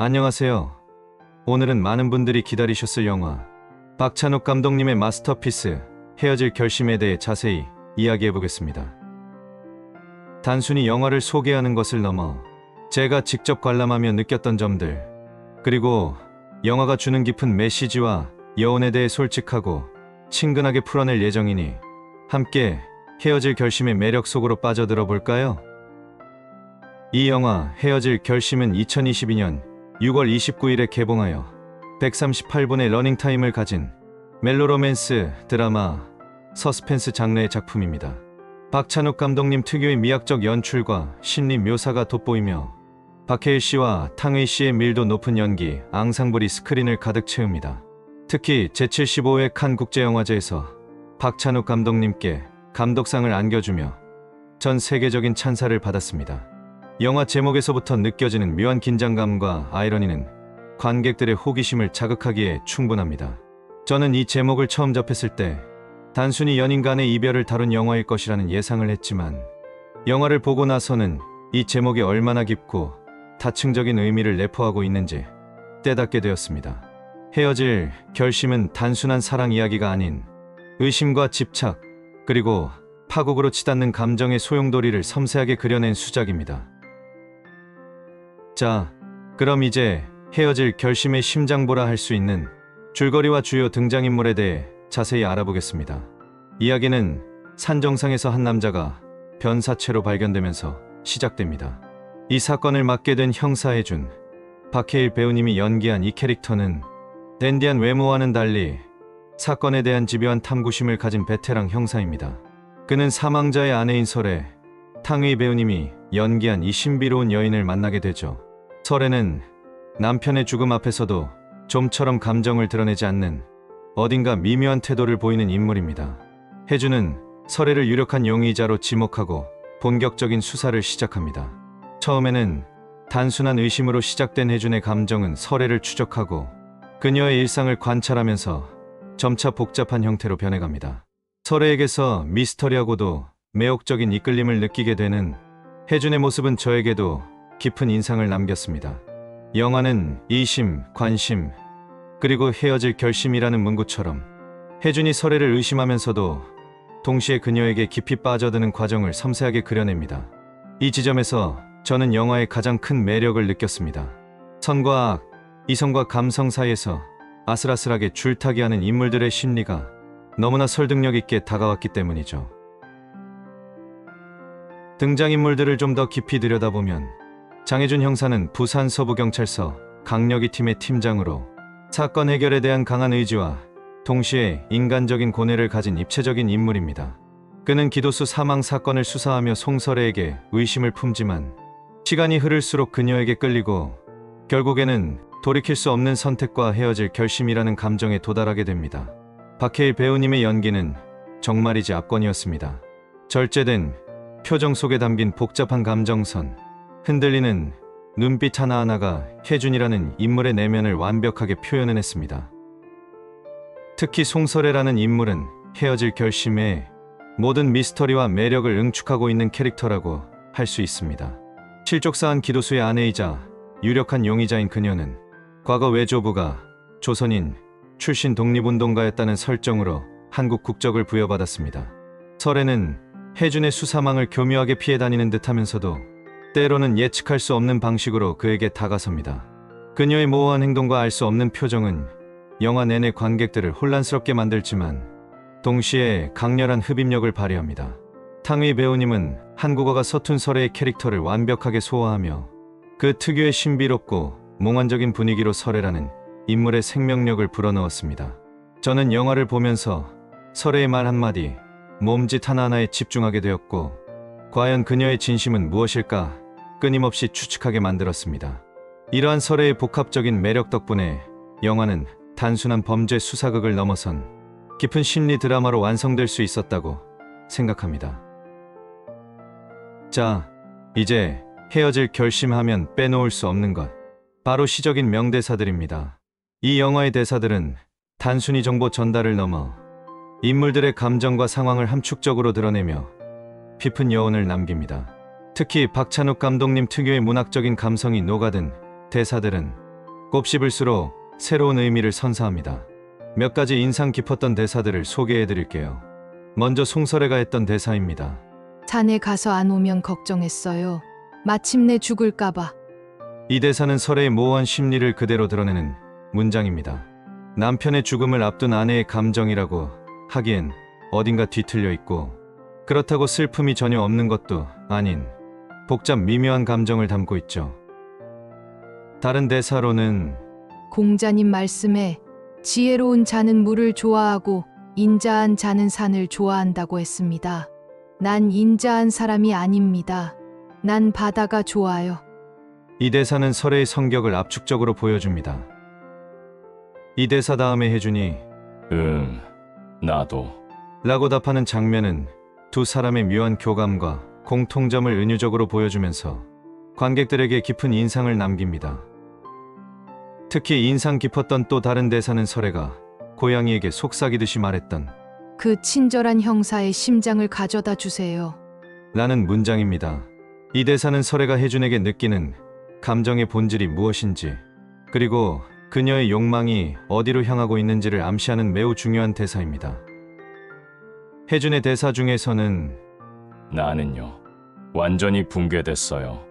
안녕하세요. 오늘은 많은 분들이 기다리셨을 영화 박찬욱 감독님의 마스터피스 헤어질 결심에 대해 자세히 이야기해보겠습니다. 단순히 영화를 소개하는 것을 넘어 제가 직접 관람하며 느꼈던 점들, 그리고 영화가 주는 깊은 메시지와 여운에 대해 솔직하고 친근하게 풀어낼 예정이니 함께 헤어질 결심의 매력 속으로 빠져들어 볼까요? 이 영화 헤어질 결심은 2022년 6월 29일에 개봉하여 138분의 러닝타임을 가진 멜로로맨스, 드라마, 서스펜스 장르의 작품입니다. 박찬욱 감독님 특유의 미학적 연출과 심리 묘사가 돋보이며 박해일 씨와 탕의 씨의 밀도 높은 연기, 앙상블이 스크린을 가득 채웁니다. 특히 제75회 칸 국제영화제에서 박찬욱 감독님께 감독상을 안겨주며 전 세계적인 찬사를 받았습니다. 영화 제목에서부터 느껴지는 묘한 긴장감과 아이러니는 관객들의 호기심을 자극하기에 충분합니다. 저는 이 제목을 처음 접했을 때 단순히 연인 간의 이별을 다룬 영화일 것이라는 예상을 했지만 영화를 보고 나서는 이 제목이 얼마나 깊고 다층적인 의미를 내포하고 있는지 깨닫게 되었습니다. 헤어질 결심은 단순한 사랑 이야기가 아닌 의심과 집착, 그리고 파국으로 치닫는 감정의 소용돌이를 섬세하게 그려낸 수작입니다. 자, 그럼 이제 헤어질 결심의 심장보라 할 수 있는 줄거리와 주요 등장인물에 대해 자세히 알아보겠습니다. 이야기는 산 정상에서 한 남자가 변사체로 발견되면서 시작됩니다. 이 사건을 맡게 된 형사해준 박해일 배우님이 연기한 이 캐릭터는 댄디한 외모와는 달리 사건에 대한 집요한 탐구심을 가진 베테랑 형사입니다. 그는 사망자의 아내인 설애, 탕의 배우님이 연기한 이 신비로운 여인을 만나게 되죠. 설애는 남편의 죽음 앞에서도 좀처럼 감정을 드러내지 않는 어딘가 미묘한 태도를 보이는 인물입니다. 혜주는 설애를 유력한 용의자로 지목하고 본격적인 수사를 시작합니다. 처음에는 단순한 의심으로 시작된 혜준의 감정은 설애를 추적하고 그녀의 일상을 관찰하면서 점차 복잡한 형태로 변해갑니다. 설애에게서 미스터리하고도 매혹적인 이끌림을 느끼게 되는 혜준의 모습은 저에게도 깊은 인상을 남겼습니다. 영화는 이심, 관심, 그리고 헤어질 결심이라는 문구처럼 혜준이 설애를 의심하면서도 동시에 그녀에게 깊이 빠져드는 과정을 섬세하게 그려냅니다. 이 지점에서 저는 영화의 가장 큰 매력을 느꼈습니다. 선과 악, 이성과 감성 사이에서 아슬아슬하게 줄타기하는 인물들의 심리가 너무나 설득력 있게 다가왔기 때문이죠. 등장인물들을 좀 더 깊이 들여다보면 장혜준 형사는 부산 서부경찰서 강력위 팀의 팀장으로 사건 해결에 대한 강한 의지와 동시에 인간적인 고뇌를 가진 입체적인 인물입니다. 그는 기도수 사망 사건을 수사하며 송설애에게 의심을 품지만 시간이 흐를수록 그녀에게 끌리고 결국에는 돌이킬 수 없는 선택과 헤어질 결심이라는 감정에 도달하게 됩니다. 박해일 배우님의 연기는 정말이지 압권이었습니다. 절제된 표정 속에 담긴 복잡한 감정선, 흔들리는 눈빛 하나하나가 혜준이라는 인물의 내면을 완벽하게 표현해냈습니다. 특히 송설애라는 인물은 헤어질 결심에 모든 미스터리와 매력을 응축하고 있는 캐릭터라고 할 수 있습니다. 실족사한 기도수의 아내이자 유력한 용의자인 그녀는 과거 외조부가 조선인 출신 독립운동가였다는 설정으로 한국 국적을 부여받았습니다. 설애는 혜준의 수사망을 교묘하게 피해 다니는 듯하면서도 때로는 예측할 수 없는 방식으로 그에게 다가섭니다. 그녀의 모호한 행동과 알 수 없는 표정은 영화 내내 관객들을 혼란스럽게 만들지만 동시에 강렬한 흡입력을 발휘합니다. 탕의 배우님은 한국어가 서툰 설애의 캐릭터를 완벽하게 소화하며 그 특유의 신비롭고 몽환적인 분위기로 설애라는 인물의 생명력을 불어넣었습니다. 저는 영화를 보면서 설애의 말 한마디, 몸짓 하나하나에 집중하게 되었고 과연 그녀의 진심은 무엇일까 끊임없이 추측하게 만들었습니다. 이러한 설애의 복합적인 매력 덕분에 영화는 단순한 범죄 수사극을 넘어선 깊은 심리 드라마로 완성될 수 있었다고 생각합니다. 자, 이제 헤어질 결심하면 빼놓을 수 없는 것, 바로 시적인 명대사들입니다. 이 영화의 대사들은 단순히 정보 전달을 넘어 인물들의 감정과 상황을 함축적으로 드러내며 깊은 여운을 남깁니다. 특히 박찬욱 감독님 특유의 문학적인 감성이 녹아든 대사들은 곱씹을수록 새로운 의미를 선사합니다. 몇 가지 인상 깊었던 대사들을 소개해 드릴게요. 먼저 송설애가 했던 대사입니다. 산에 가서 안 오면 걱정했어요. 마침내 죽을까봐. 이 대사는 설애의 모호한 심리를 그대로 드러내는 문장입니다. 남편의 죽음을 앞둔 아내의 감정이라고 하기엔 어딘가 뒤틀려 있고, 그렇다고 슬픔이 전혀 없는 것도 아닌 복잡 미묘한 감정을 담고 있죠. 다른 대사로는 공자님 말씀에 지혜로운 자는 물을 좋아하고 인자한 자는 산을 좋아한다고 했습니다. 난 인자한 사람이 아닙니다. 난 바다가 좋아요. 이 대사는 설애의 성격을 압축적으로 보여줍니다. 이 대사 다음에 혜준이 나도. 라고 답하는 장면은 두 사람의 묘한 교감과 공통점을 은유적으로 보여주면서 관객들에게 깊은 인상을 남깁니다. 특히 인상 깊었던 또 다른 대사는 설애가 고양이에게 속삭이듯이 말했던 그 친절한 형사의 심장을 가져다 주세요. 라는 문장입니다. 이 대사는 설애가 혜준에게 느끼는 감정의 본질이 무엇인지, 그리고 그녀의 욕망이 어디로 향하고 있는지를 암시하는 매우 중요한 대사입니다. 혜준의 대사 중에서는 나는요. 완전히 붕괴됐어요.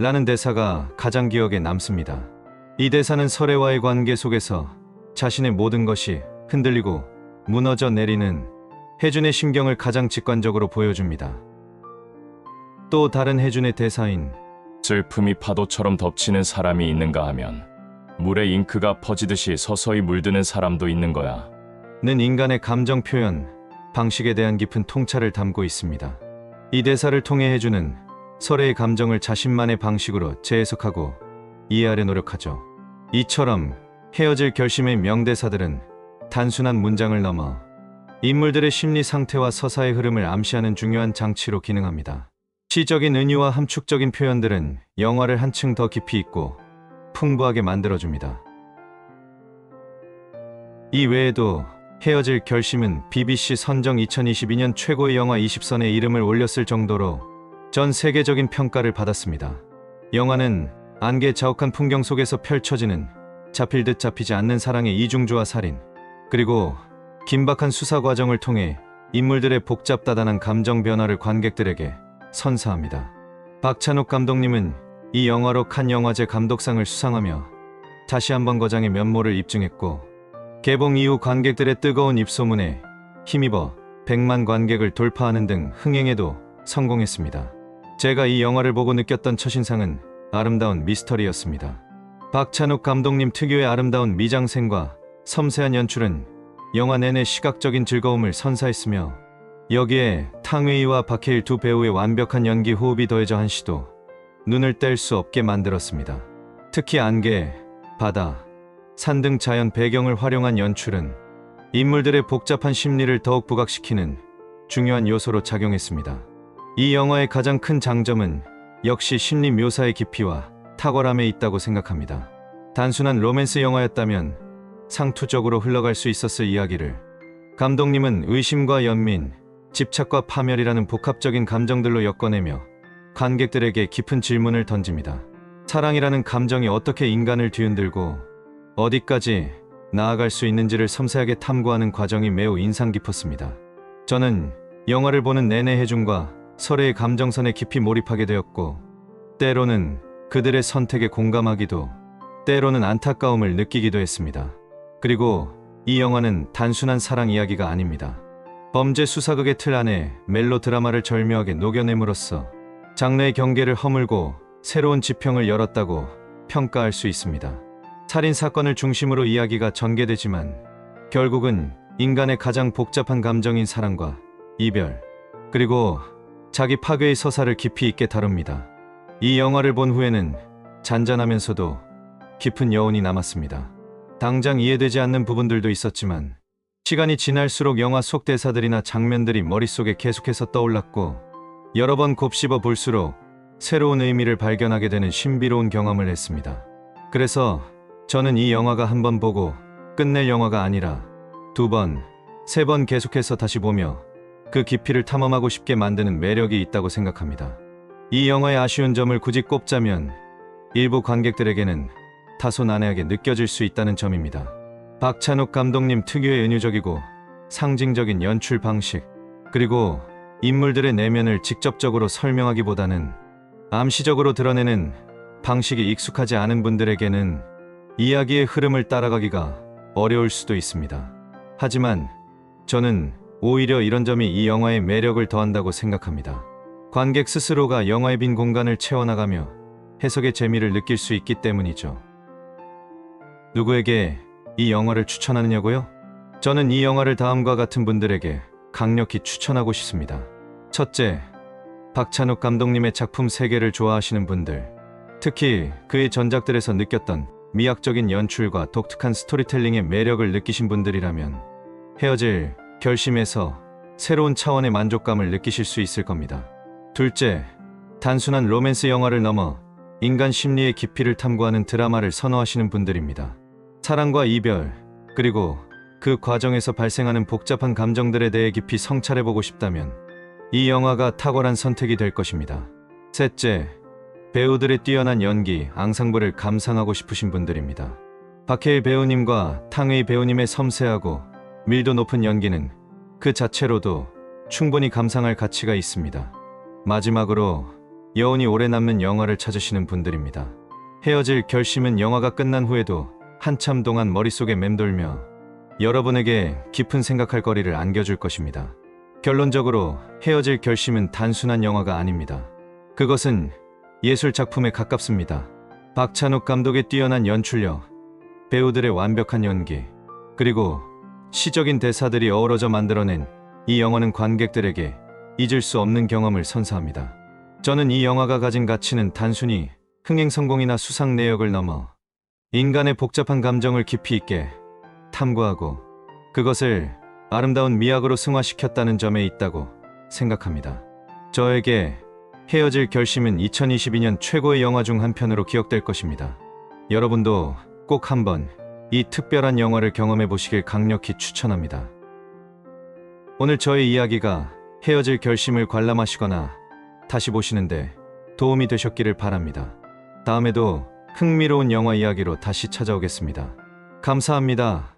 라는 대사가 가장 기억에 남습니다. 이 대사는 설애와의 관계 속에서 자신의 모든 것이 흔들리고 무너져 내리는 혜준의 심경을 가장 직관적으로 보여줍니다. 또 다른 혜준의 대사인 슬픔이 파도처럼 덮치는 사람이 있는가 하면 물에 잉크가 퍼지듯이 서서히 물드는 사람도 있는 거야. 는 인간의 감정 표현 방식에 대한 깊은 통찰을 담고 있습니다. 이 대사를 통해 혜준은 설애의 감정을 자신만의 방식으로 재해석하고 이해하려 노력하죠. 이처럼 헤어질 결심의 명대사들은 단순한 문장을 넘어 인물들의 심리 상태와 서사의 흐름을 암시하는 중요한 장치로 기능합니다. 시적인 은유와 함축적인 표현들은 영화를 한층 더 깊이 있고 풍부하게 만들어줍니다. 이 외에도 헤어질 결심은 BBC 선정 2022년 최고의 영화 20선에 이름을 올렸을 정도로 전 세계적인 평가를 받았습니다. 영화는 안개 자욱한 풍경 속에서 펼쳐지는 잡힐 듯 잡히지 않는 사랑의 이중주와 살인, 그리고 긴박한 수사 과정을 통해 인물들의 복잡다단한 감정 변화를 관객들에게 선사합니다. 박찬욱 감독님은 이 영화로 칸 영화제 감독상을 수상하며 다시 한번 거장의 면모를 입증했고, 개봉 이후 관객들의 뜨거운 입소문에 힘입어 100만 관객을 돌파하는 등 흥행에도 성공했습니다. 제가 이 영화를 보고 느꼈던 첫인상은 아름다운 미스터리였습니다. 박찬욱 감독님 특유의 아름다운 미장센과 섬세한 연출은 영화 내내 시각적인 즐거움을 선사했으며, 여기에 탕웨이와 박해일 두 배우의 완벽한 연기 호흡이 더해져 한시도 눈을 뗄 수 없게 만들었습니다. 특히 안개, 바다, 산 등 자연 배경을 활용한 연출은 인물들의 복잡한 심리를 더욱 부각시키는 중요한 요소로 작용했습니다. 이 영화의 가장 큰 장점은 역시 심리 묘사의 깊이와 탁월함에 있다고 생각합니다. 단순한 로맨스 영화였다면 상투적으로 흘러갈 수 있었을 이야기를 감독님은 의심과 연민, 집착과 파멸이라는 복합적인 감정들로 엮어내며 관객들에게 깊은 질문을 던집니다. 사랑이라는 감정이 어떻게 인간을 뒤흔들고 어디까지 나아갈 수 있는지를 섬세하게 탐구하는 과정이 매우 인상 깊었습니다. 저는 영화를 보는 내내 혜준과 설애의 감정선에 깊이 몰입하게 되었고, 때로는 그들의 선택에 공감하기도, 때로는 안타까움을 느끼기도 했습니다. 그리고 이 영화는 단순한 사랑 이야기가 아닙니다. 범죄 수사극의 틀 안에 멜로드라마를 절묘하게 녹여냄으로써 장르의 경계를 허물고 새로운 지평을 열었다고 평가할 수 있습니다. 살인 사건을 중심으로 이야기가 전개되지만 결국은 인간의 가장 복잡한 감정인 사랑과 이별, 그리고 자기 파괴의 서사를 깊이 있게 다룹니다. 이 영화를 본 후에는 잔잔하면서도 깊은 여운이 남았습니다. 당장 이해되지 않는 부분들도 있었지만 시간이 지날수록 영화 속 대사들이나 장면들이 머릿속에 계속해서 떠올랐고, 여러 번 곱씹어 볼수록 새로운 의미를 발견하게 되는 신비로운 경험을 했습니다. 그래서 저는 이 영화가 한 번 보고 끝낼 영화가 아니라 두 번, 세 번 계속해서 다시 보며 그 깊이를 탐험하고 싶게 만드는 매력이 있다고 생각합니다. 이 영화의 아쉬운 점을 굳이 꼽자면 일부 관객들에게는 다소 난해하게 느껴질 수 있다는 점입니다. 박찬욱 감독님 특유의 은유적이고 상징적인 연출 방식, 그리고 인물들의 내면을 직접적으로 설명하기보다는 암시적으로 드러내는 방식이 익숙하지 않은 분들에게는 이야기의 흐름을 따라가기가 어려울 수도 있습니다. 하지만 저는 오히려 이런 점이 이 영화의 매력을 더한다고 생각합니다. 관객 스스로가 영화의 빈 공간을 채워나가며 해석의 재미를 느낄 수 있기 때문이죠. 누구에게 이 영화를 추천하느냐고요? 저는 이 영화를 다음과 같은 분들에게 강력히 추천하고 싶습니다. 첫째, 박찬욱 감독님의 작품 세계를 좋아하시는 분들, 특히 그의 전작들에서 느꼈던 미학적인 연출과 독특한 스토리텔링의 매력을 느끼신 분들이라면 헤어질 결심에서 새로운 차원의 만족감을 느끼실 수 있을 겁니다. 둘째, 단순한 로맨스 영화를 넘어 인간 심리의 깊이를 탐구하는 드라마를 선호하시는 분들입니다. 사랑과 이별, 그리고 그 과정에서 발생하는 복잡한 감정들에 대해 깊이 성찰해보고 싶다면 이 영화가 탁월한 선택이 될 것입니다. 셋째, 배우들의 뛰어난 연기, 앙상블을 감상하고 싶으신 분들입니다. 박해일 배우님과 탕웨이 배우님의 섬세하고 밀도 높은 연기는 그 자체로도 충분히 감상할 가치가 있습니다. 마지막으로 여운이 오래 남는 영화를 찾으시는 분들입니다. 헤어질 결심은 영화가 끝난 후에도 한참 동안 머릿속에 맴돌며 여러분에게 깊은 생각할 거리를 안겨줄 것입니다. 결론적으로 헤어질 결심은 단순한 영화가 아닙니다. 그것은 예술 작품에 가깝습니다. 박찬욱 감독의 뛰어난 연출력, 배우들의 완벽한 연기, 그리고 시적인 대사들이 어우러져 만들어낸 이 영화는 관객들에게 잊을 수 없는 경험을 선사합니다. 저는 이 영화가 가진 가치는 단순히 흥행 성공이나 수상 내역을 넘어 인간의 복잡한 감정을 깊이 있게 탐구하고 그것을 아름다운 미학으로 승화시켰다는 점에 있다고 생각합니다. 저에게 헤어질 결심은 2022년 최고의 영화 중 한 편으로 기억될 것입니다. 여러분도 꼭 한번 이 특별한 영화를 경험해 보시길 강력히 추천합니다. 오늘 저의 이야기가 헤어질 결심을 관람하시거나 다시 보시는데 도움이 되셨기를 바랍니다. 다음에도 흥미로운 영화 이야기로 다시 찾아오겠습니다. 감사합니다.